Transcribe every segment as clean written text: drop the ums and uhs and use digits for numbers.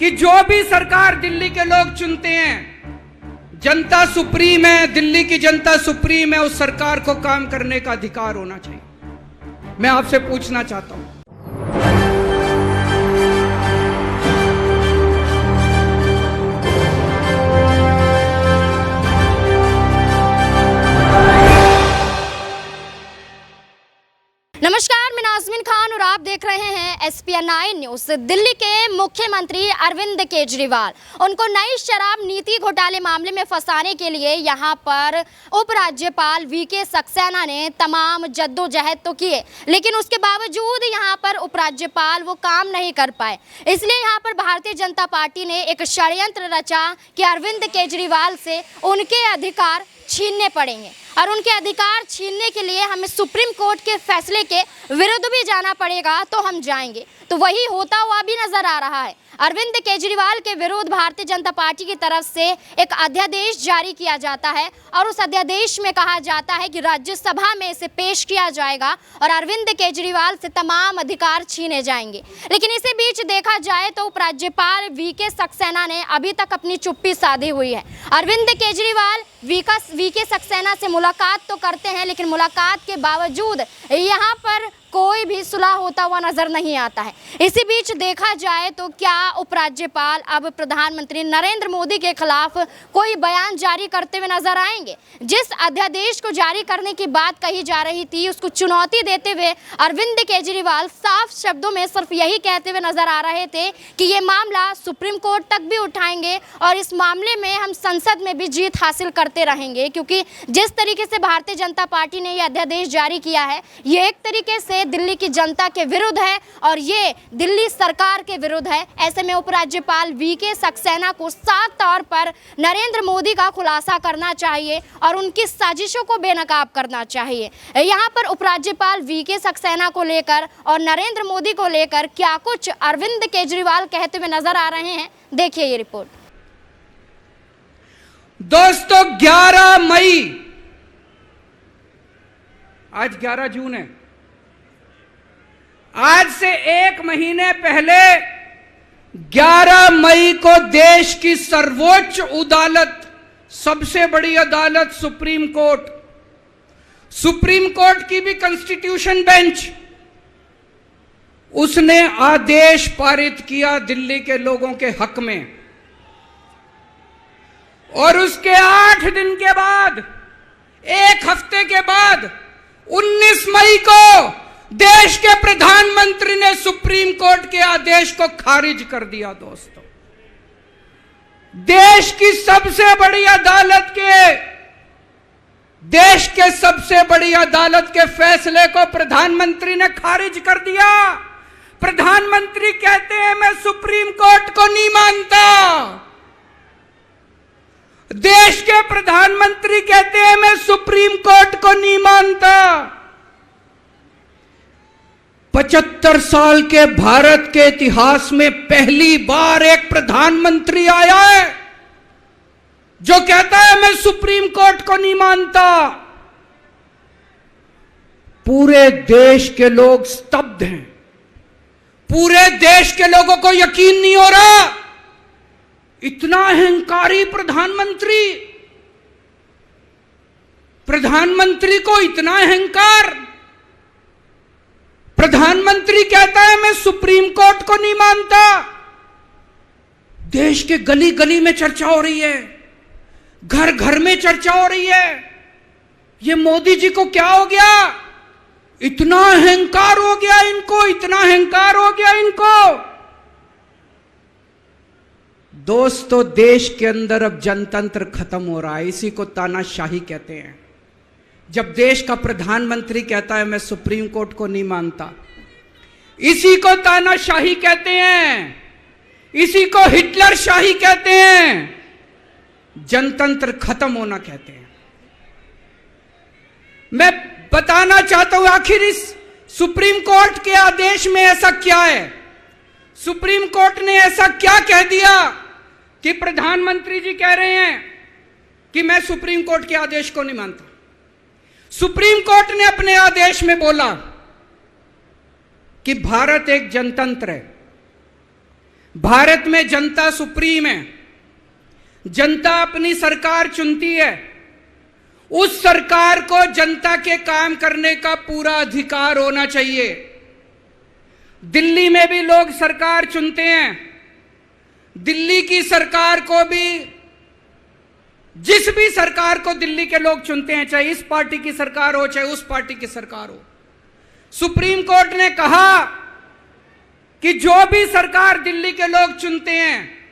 कि जो भी सरकार दिल्ली के लोग चुनते हैं, जनता सुप्रीम है, दिल्ली की जनता सुप्रीम है, उस सरकार को काम करने का अधिकार होना चाहिए। मैं आपसे पूछना चाहता हूं, नमस्कार, मैं नाज़मीन खान और आप देख रहे हैं SPN9 न्यूज़। दिल्ली के मुख्यमंत्री अरविंद केजरीवाल, उनको नई शराब नीति घोटाले मामले में फंसाने के लिए यहां पर उपराज्यपाल VK सक्सेना ने तमाम जद्दोजहद तो किए, लेकिन उसके बावजूद यहां पर उपराज्यपाल वो काम नहीं कर पाए। इसलिए यहां पर भारतीय जनता पार्टी ने एक षड्यंत्र रचा कि अरविंद केजरीवाल से उनके अधिकार छीनने पड़ेंगे और उनके अधिकार छीनने के लिए हमें सुप्रीम कोर्ट के फैसले के विरुद्ध भी जाना पड़ेगा, तो हम जाएंगे। तो वही होता हुआ भी नजर आ रहा है। अरविंद केजरीवाल के विरुद्ध भारतीय जनता पार्टी की तरफ से एक अध्यादेश जारी किया जाता है और उस अध्यादेश में कहा जाता है कि राज्यसभा में इसे पेश किया जाएगा और अरविंद केजरीवाल से तमाम अधिकार छीने जाएंगे। लेकिन इसी बीच देखा जाए तो उपराज्यपाल VK सक्सेना ने अभी तक अपनी चुप्पी साधी हुई है। अरविंद केजरीवाल VK सक्सेना से मुलाकात तो करते हैं, लेकिन मुलाकात के बावजूद यहाँ पर कोई भी सुलह होता हुआ नजर नहीं आता है। इसी बीच देखा जाए तो क्या उपराज्यपाल अब प्रधानमंत्री नरेंद्र मोदी के खिलाफ कोई बयान जारी करते हुए नजर आएंगे? जिस अध्यादेश को जारी करने की बात कही जा रही थी, उसको चुनौती देते हुए अरविंद केजरीवाल साफ शब्दों में सिर्फ यही कहते हुए नजर आ रहे थे कि ये मामला सुप्रीम कोर्ट तक भी उठाएंगे और इस मामले में हम संसद में भी जीत हासिल करते रहेंगे, क्योंकि जिस तरीके से भारतीय जनता पार्टी ने यह अध्यादेश जारी किया है, ये एक तरीके से दिल्ली की जनता के विरुद्ध है और ये दिल्ली सरकार के विरुद्ध है। ऐसे में उपराज्यपाल VK सक्सेना को साफ तौर पर नरेंद्र मोदी का खुलासा करना चाहिए और उनकी साजिशों को बेनकाब करना चाहिए। यहाँ पर उपराज्यपाल VK सक्सेना को लेकर और नरेंद्र मोदी को लेकर क्या कुछ अरविंद केजरीवाल कहते हुए नजर आ रहे हैं, देखिए ये रिपोर्ट। दोस्तों, 11 मई, आज 11 जून है, आज से 1 महीने पहले 11 मई को देश की सर्वोच्च अदालत, सबसे बड़ी अदालत सुप्रीम कोर्ट की भी कॉन्स्टिट्यूशन बेंच, उसने आदेश पारित किया दिल्ली के लोगों के हक में। और उसके 8 दिन के बाद, 1 हफ्ते के बाद 19 मई को देश के प्रधानमंत्री ने सुप्रीम कोर्ट के आदेश को खारिज कर दिया। दोस्तों, देश की सबसे बड़ी अदालत के फैसले को प्रधानमंत्री ने खारिज कर दिया। प्रधानमंत्री कहते हैं मैं सुप्रीम कोर्ट को नहीं मानता। देश के प्रधानमंत्री कहते हैं मैं सुप्रीम कोर्ट को नहीं मानता। 75 साल के भारत के इतिहास में पहली बार एक प्रधानमंत्री आया है जो कहता है मैं सुप्रीम कोर्ट को नहीं मानता। पूरे देश के लोग स्तब्ध हैं। पूरे देश के लोगों को यकीन नहीं हो रहा, इतना अहंकारी प्रधानमंत्री को इतना अहंकार। प्रधानमंत्री कहता है मैं सुप्रीम कोर्ट को नहीं मानता। देश के गली गली में चर्चा हो रही है, घर घर में चर्चा हो रही है, ये मोदी जी को क्या हो गया, इतना अहंकार हो गया इनको, इतना अहंकार हो गया इनको। दोस्तों, देश के अंदर अब जनतंत्र खत्म हो रहा है। इसी को तानाशाही कहते हैं। जब देश का प्रधानमंत्री कहता है मैं सुप्रीम कोर्ट को नहीं मानता, इसी को तानाशाही कहते हैं, इसी को हिटलर शाही कहते हैं, जनतंत्र खत्म होना कहते हैं। मैं बताना चाहता हूं आखिर इस सुप्रीम कोर्ट के आदेश में ऐसा क्या है। सुप्रीम कोर्ट ने ऐसा क्या कह दिया कि प्रधानमंत्री जी कह रहे हैं कि मैं सुप्रीम कोर्ट के आदेश को नहीं मानता। सुप्रीम कोर्ट ने अपने आदेश में बोला कि भारत एक जनतंत्र है, भारत में जनता सुप्रीम है, जनता अपनी सरकार चुनती है, उस सरकार को जनता के काम करने का पूरा अधिकार होना चाहिए। दिल्ली में भी लोग सरकार चुनते हैं, दिल्ली की सरकार को भी, जिस भी सरकार को दिल्ली के लोग चुनते हैं, चाहे इस पार्टी की सरकार हो चाहे उस पार्टी की सरकार हो, सुप्रीम कोर्ट ने कहा कि जो भी सरकार दिल्ली के लोग चुनते हैं,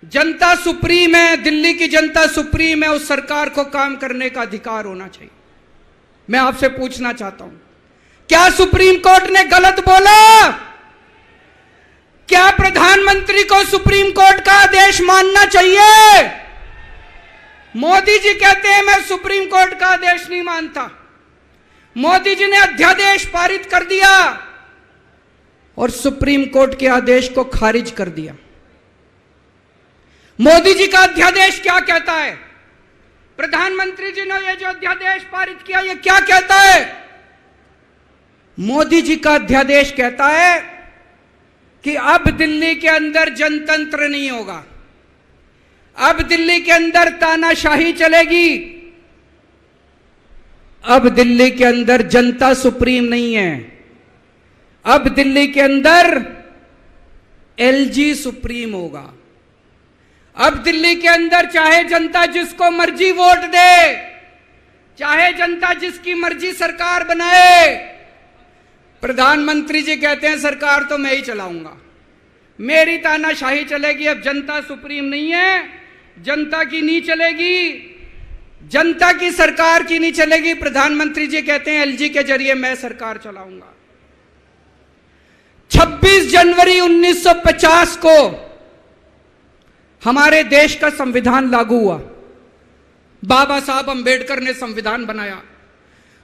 जनता सुप्रीम है, दिल्ली की जनता सुप्रीम है, उस सरकार को काम करने का अधिकार होना चाहिए। मैं आपसे पूछना चाहता हूं, क्या सुप्रीम कोर्ट ने गलत बोला? क्या प्रधानमंत्री को सुप्रीम कोर्ट का आदेश मानना चाहिए? मोदी जी कहते हैं मैं सुप्रीम कोर्ट का आदेश नहीं मानता। मोदी जी ने अध्यादेश पारित कर दिया और सुप्रीम कोर्ट के आदेश को खारिज कर दिया। मोदी जी का अध्यादेश क्या कहता है? प्रधानमंत्री जी ने यह जो अध्यादेश पारित किया, यह क्या कहता है? मोदी जी का अध्यादेश कहता है कि अब दिल्ली के अंदर जनतंत्र नहीं होगा, अब दिल्ली के अंदर तानाशाही चलेगी, अब दिल्ली के अंदर जनता सुप्रीम नहीं है, अब दिल्ली के अंदर एलजी सुप्रीम होगा। अब दिल्ली के अंदर चाहे जनता जिसको मर्जी वोट दे, चाहे जनता जिसकी मर्जी सरकार बनाए, प्रधानमंत्री जी कहते हैं सरकार तो मैं ही चलाऊंगा, मेरी तानाशाही चलेगी, अब जनता सुप्रीम नहीं है, जनता की नहीं चलेगी, जनता की सरकार की नहीं चलेगी। प्रधानमंत्री जी कहते हैं एलजी के जरिए मैं सरकार चलाऊंगा। 26 जनवरी 1950 को हमारे देश का संविधान लागू हुआ। बाबा साहब अंबेडकर ने संविधान बनाया।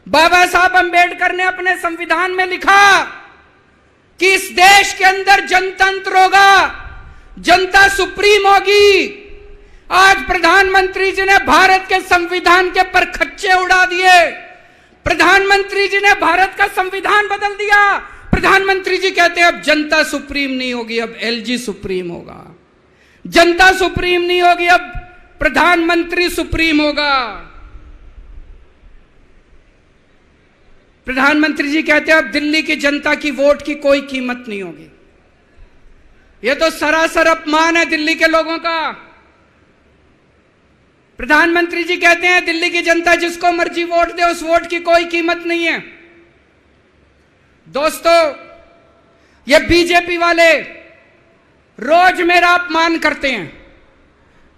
बाबा साहब अंबेडकर ने अपने संविधान में लिखा कि इस देश के अंदर जनतंत्र होगा, जनता सुप्रीम होगी। आज प्रधानमंत्री जी ने भारत के संविधान के परखच्चे उड़ा दिए। प्रधानमंत्री जी ने भारत का संविधान बदल दिया। प्रधानमंत्री जी कहते हैं अब जनता सुप्रीम नहीं होगी, अब एलजी सुप्रीम होगा। जनता सुप्रीम नहीं होगी, अब प्रधानमंत्री सुप्रीम होगा। प्रधानमंत्री जी कहते हैं अब दिल्ली की जनता की वोट की कोई कीमत नहीं होगी। यह तो सरासर अपमान है दिल्ली के लोगों का। प्रधानमंत्री जी कहते हैं दिल्ली की जनता जिसको मर्जी वोट दे, उस वोट की कोई कीमत नहीं है। दोस्तों, ये बीजेपी वाले रोज मेरा अपमान करते हैं,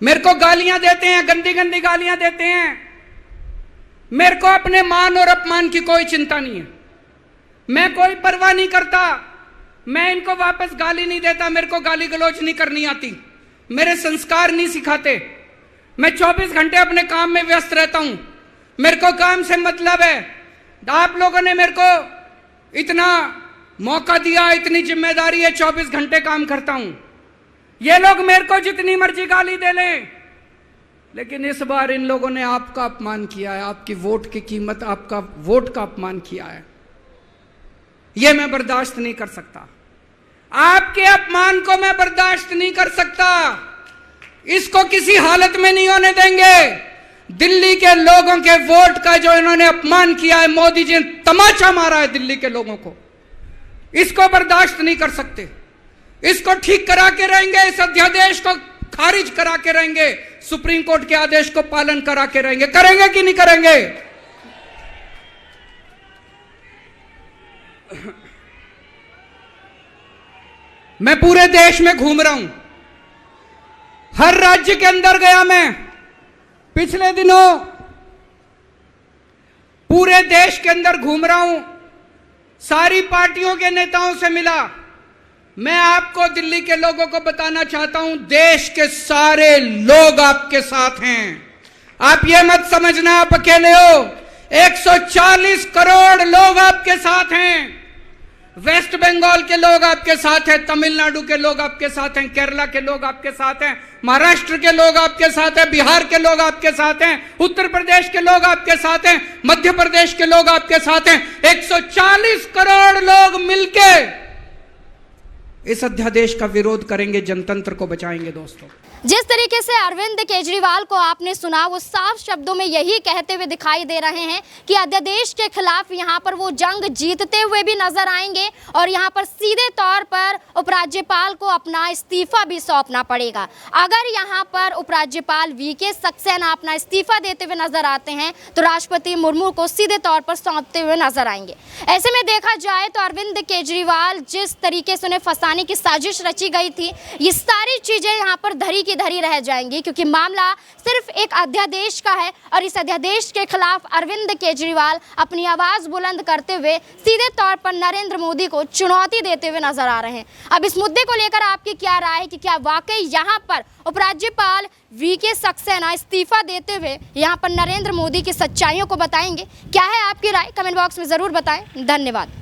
मेरे को गालियां देते हैं, गंदी गंदी गालियां देते हैं। मेरे को अपने मान और अपमान की कोई चिंता नहीं है, मैं कोई परवाह नहीं करता। मैं इनको वापस गाली नहीं देता, मेरे को गाली गलौज नहीं करनी आती, मेरे संस्कार नहीं सिखाते। मैं 24 घंटे अपने काम में व्यस्त रहता हूं, मेरे को काम से मतलब है। आप लोगों ने मेरे को इतना मौका दिया, इतनी जिम्मेदारी है, 24 घंटे काम करता हूं। ये लोग मेरे को जितनी मर्जी गाली दे लें, लेकिन इस बार इन लोगों ने आपका अपमान किया है, आपकी वोट की कीमत, आपका वोट का अपमान किया है। यह मैं बर्दाश्त नहीं कर सकता, आपके अपमान को मैं बर्दाश्त नहीं कर सकता। इसको किसी हालत में नहीं होने देंगे। दिल्ली के लोगों के वोट का जो इन्होंने अपमान किया है, मोदी जी ने तमाचा मारा है दिल्ली के लोगों को, इसको बर्दाश्त नहीं कर सकते। इसको ठीक करा के रहेंगे, इस अध्यादेश को खारिज करा के रहेंगे, सुप्रीम कोर्ट के आदेश को पालन करा के रहेंगे। करेंगे कि नहीं करेंगे? मैं पूरे देश में घूम रहा हूं, हर राज्य के अंदर गया। मैं पिछले दिनों पूरे देश के अंदर घूम रहा हूं, सारी पार्टियों के नेताओं से मिला। मैं आपको दिल्ली के लोगों को बताना चाहता हूं, देश के सारे लोग आपके साथ हैं। आप ये मत समझना आप अकेले हो, 140 करोड़ लोग आपके साथ हैं। वेस्ट बंगाल के लोग आपके साथ हैं, तमिलनाडु के लोग आपके साथ हैं, केरला के लोग आपके साथ हैं, महाराष्ट्र के लोग आपके साथ हैं, बिहार के लोग आपके साथ हैं, उत्तर प्रदेश के लोग आपके साथ हैं, मध्य प्रदेश के लोग आपके साथ हैं। 140 करोड़ लोग मिलके इस अध्यादेश का विरोध करेंगे, जनतंत्र को बचाएंगे। दोस्तों, जिस तरीके से अरविंद केजरीवाल को आपने सुना, वो साफ शब्दों में यही कहते हुए दिखाई दे रहे हैं कि अध्यादेश के खिलाफ यहाँ पर वो जंग जीतते हुए भी नजर आएंगे और यहाँ पर सीधे तौर पर उपराज्यपाल को अपना इस्तीफा भी सौंपना पड़ेगा। अगर यहाँ पर उपराज्यपाल वीके सक्सेना अपना इस्तीफा देते हुए नजर आते हैं तो राष्ट्रपति मुर्मू को सीधे तौर पर सौंपते हुए नजर आएंगे। ऐसे में देखा जाए तो अरविंद केजरीवाल जिस तरीके से उन्हें फंसाने की साजिश रची गई थी, ये सारी चीजें यहाँ पर धरी की धरी रह जाएंगी, क्योंकि मामला सिर्फ एक अध्यादेश का है और इस अध्यादेश के खिलाफ अरविंद केजरीवाल अपनी आवाज बुलंद करते हुए सीधे तौर पर नरेंद्र मोदी को चुनौती देते हुए नजर आ रहे हैं। अब इस मुद्दे को लेकर आपकी क्या राय है कि क्या वाकई यहाँ पर उपराज्यपाल वीके सक्सेना इस्तीफा देते हुए यहाँ पर नरेंद्र मोदी की सच्चाइयों को बताएंगे? क्या है आपकी राय? कमेंट बॉक्स में जरूर बताएं। धन्यवाद।